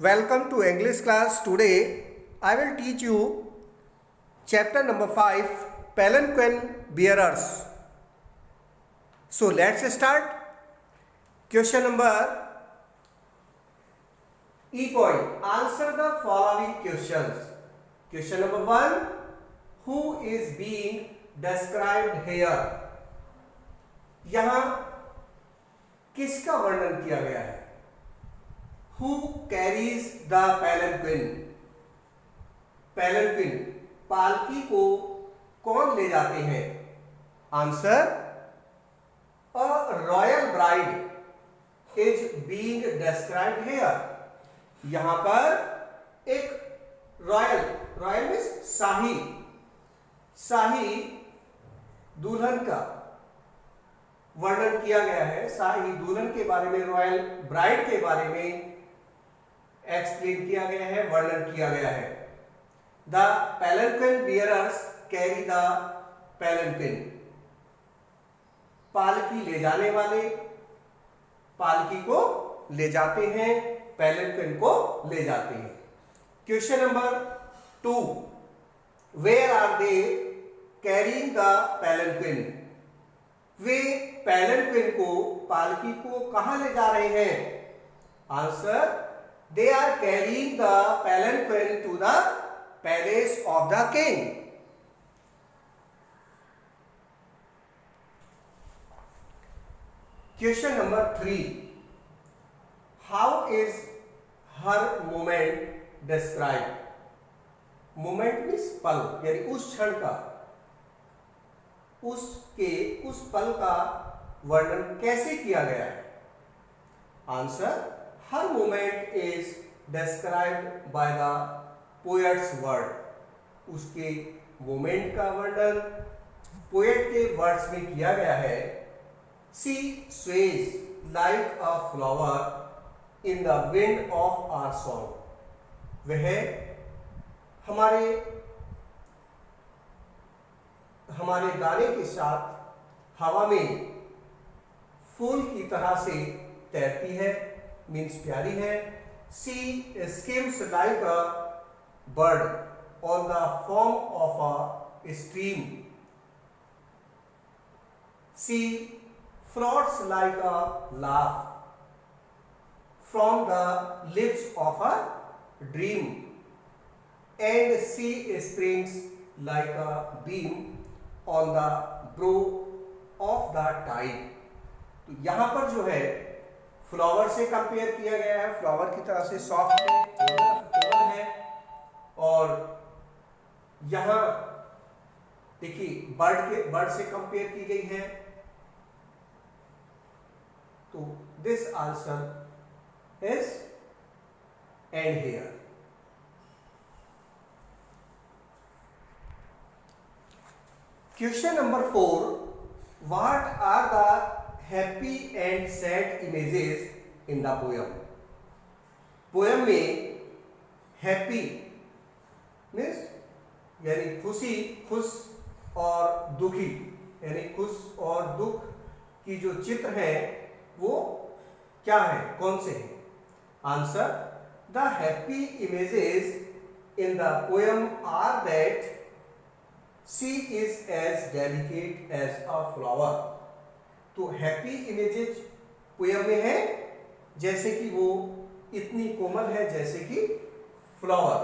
Welcome to English class. Today I will teach you chapter number 5, Palanquin Bearers. So let's start. Question number E point. Answer the following questions. Question number 1. Who is being described here? यहाँ किसका वर्णन किया गया है? Who carries the palanquin? Palanquin पालकी को कौन ले जाते हैं? Answer: A royal bride is being described here. यहाँ पर एक रॉयल मीन्स शाही दुल्हन का वर्णन किया गया है। शाही दुल्हन के बारे में, रॉयल ब्राइड के बारे में एक्सप्लेन किया गया है, वर्णन किया गया है। The palanquin bearers carry the palanquin. पालकी ले जाने वाले पालकी को ले जाते हैं, palanquin को ले जाते हैं। Question number 2. Where are they carrying the palanquin? वे palanquin को, पालकी को कहां ले जा रहे हैं? Answer: They are carrying the palanquin to the palace of the king. Question number 3. How is her movement described? Movement means पल, यानी उस क्षण का, उस पल का वर्णन कैसे किया गया है? Answer: Her movement is described by the poet's word. उसके मोमेंट का वर्णन पोएट के वर्ड्स में किया गया है। She sways like a flower in the wind of our song. वह हमारे गाने के साथ हवा में फूल की तरह से तैरती है, मीन्स प्यारी है। She skims like a bird on the foam of a stream. She floats like a laugh from the lips of a dream, and she springs like a beam on the brow of the tide. तो यहाँ पर जो है flower से compare किया गया है, flower की तरह से सॉफ्ट है, कोमल है। और यहां देखिए बर्ड से कंपेयर की गई है। तो this answer is end here. Question number 4. What are the happy and sad images in the poem? Poem में हैप्पी मीन्स यानी खुश और दुखी, यानी खुश और दुख की जो चित्र है वो क्या है, कौन से हैं? Answer: the happy images in the poem are that she is as delicate as a flower. तो हैप्पी इमेजेस पोयम में है जैसे कि वो इतनी कोमल है जैसे कि flower.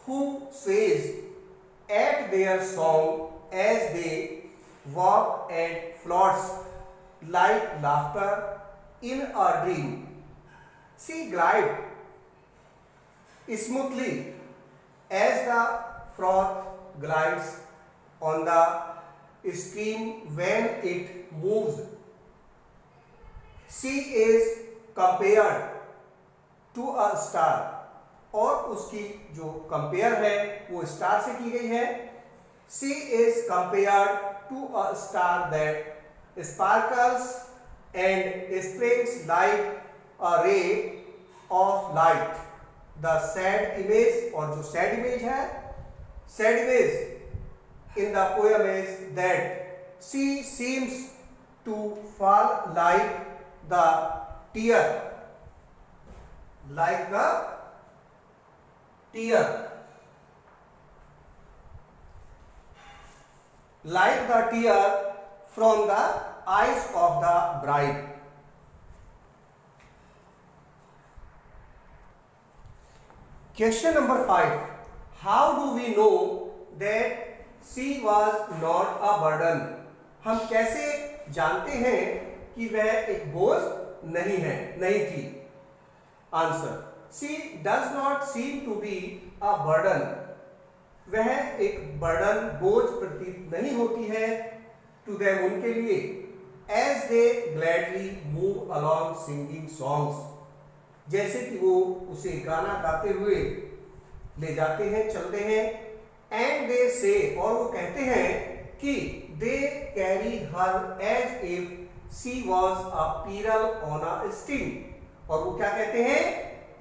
Who sways at their song as they walk and floats like laughter in a dream. She glides smoothly as the froth glides on the stream when it moves. She is compared to a star. और उसकी जो compare है वो star से की गई है। She is compared to a star that sparkles and springs like a ray of light. The sad image, और जो sad image है, sad image in the poem is that she seems to fall like the tear, like the tear, like the tear from the eyes of the bride. Question number 5. How do we know that she was not a burden? हम कैसे जानते हैं कि वह एक बोझ नहीं थी? Answer, she does not seem to be a burden. वह एक बर्डन, बोझ प्रतीत नहीं होती है to them, उनके लिए, as they gladly move along singing songs, जैसे कि वो उसे गाना गाते हुए ले जाते हैं, चलते हैं. एंड दे से, और वो कहते हैं कि they carry her as if she was a pearl on a string. और वो क्या कहते हैं?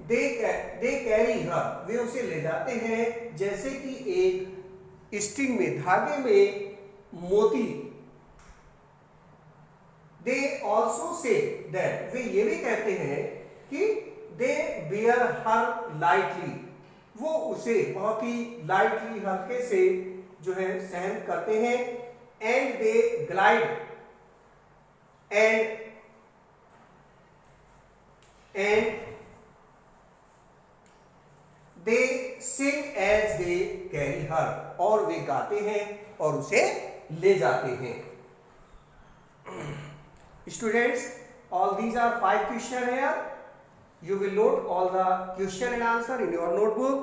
दे कैरी हर, वे उसे ले जाते हैं जैसे कि एक स्टिंग में, धागे में मोती. दे ऑल्सो से दैट, वे ये भी कहते हैं कि दे बेयर हर लाइटली, वो उसे बहुत ही लाइटली, हल्के से जो है सहन करते हैं. And they glide and they sing as they carry her, और वे गाते हैं और उसे ले जाते हैं. Students, all these are 5 questions here. You will note all the question and answer in your notebook.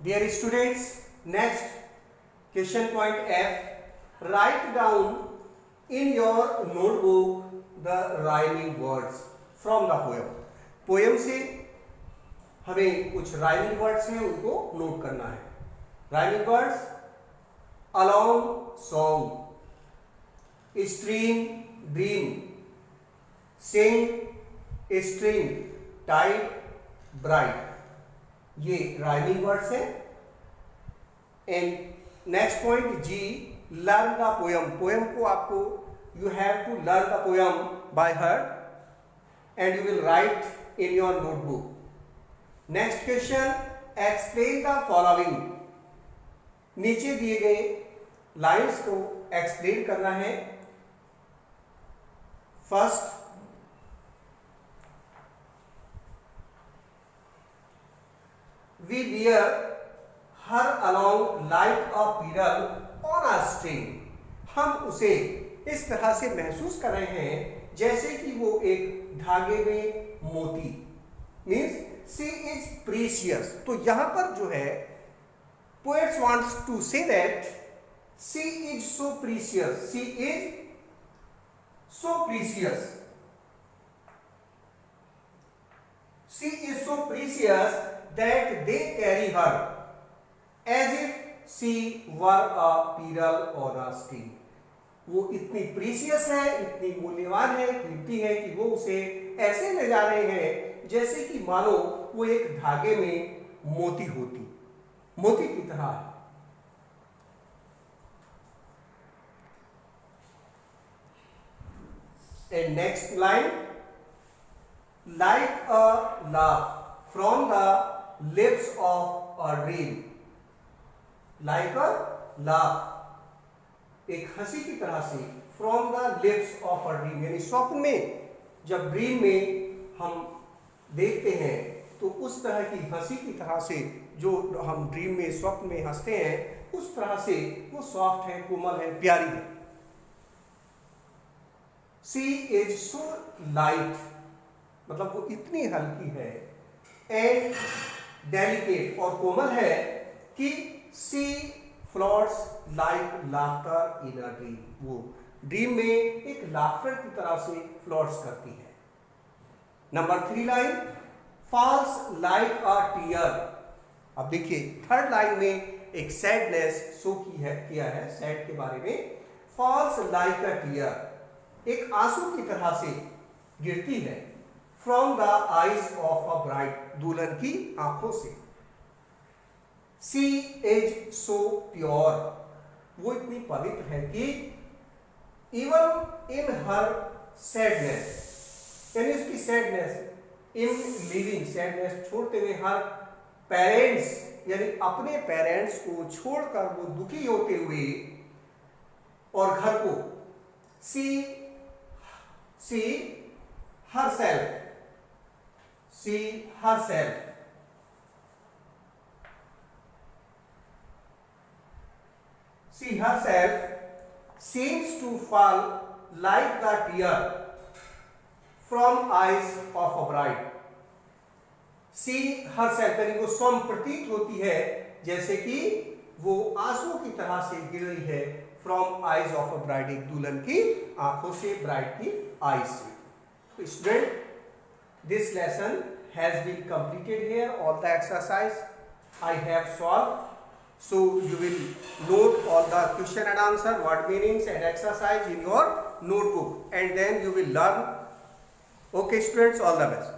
Dear students, next question point F. Write down in your notebook the rhyming words from the poem. Poem से हमें कुछ rhyming words हैं, उनको note करना है. Rhyming words: along, song; stream, dream; sing, string; tide, bright. ये rhyming words हैं. And next point G, learn the poem. Poem को आपको, you have to learn the poem by heart and you will write in your notebook. Next question, explain the following. नीचे दिए गए lines को explain करना है. First, we wear her along like a pearl on a string. हम उसे इस तरह से महसूस कर रहे हैं जैसे कि वो एक धागे में मोती. Means she is precious. तो यहां पर जो है poets wants to say that she is so precious. She is so precious. She is so precious that they carry her as if she were a pearl on a string. वो इतनी precious है, इतनी मूल्यवान है, कीमती है कि वो उसे ऐसे ले जा रहे हैं जैसे कि मानो वो एक धागे में मोती की तरह है. And next line, like a laugh from the lips of a dream. Like a laugh, एक हंसी की तरह से, from the lips of a dream, यानी स्वप्न में, जब ड्रीम में हम देखते हैं तो उस तरह की हंसी की तरह से, जो हम ड्रीम में, स्वप्न में हंसते हैं, उस तरह से वो सॉफ्ट है, कोमल है, प्यारी है. She is so light, मतलब वो इतनी हल्की है, एंड डेलिकेट, और कोमल है, कि she floats like laughter in a dream. वो ड्रीम में एक लाफ्टर की तरह से फ्लोट्स करती है. Number 3 line, falls like a tear. अब देखिए थर्ड लाइन में एक सैडनेस शो किया है, सैड के बारे में. falls like a tear, एक आंसू की तरह से गिरती है. From the eyes of a bride, दुल्हन की आंखों से. सी इज सो प्योर, वो इतनी पवित्र है कि इवन इन हर सैडनेस, यानी उसकी सैडनेस, इन लिविंग सैडनेस, छोड़ते हुए हर पेरेंट्स, यानी अपने पेरेंट्स को छोड़कर वो दुखी होते हुए और घर को, सी herself, she herself, she herself seems to fall like the tear from eyes of a bride. C herself यानी वो स्वयं प्रतीत होती है जैसे कि वो आंसू की तरह से गिर रही है from eyes of a bride, एक दुल्हन की आंखों से, ब्राइड की आईज से. तो student, this lesson has been completed here. All the exercise I have solve, so you will note all the question and answer, word meanings and exercise in your notebook, and then you will learn. Okay students, all the best.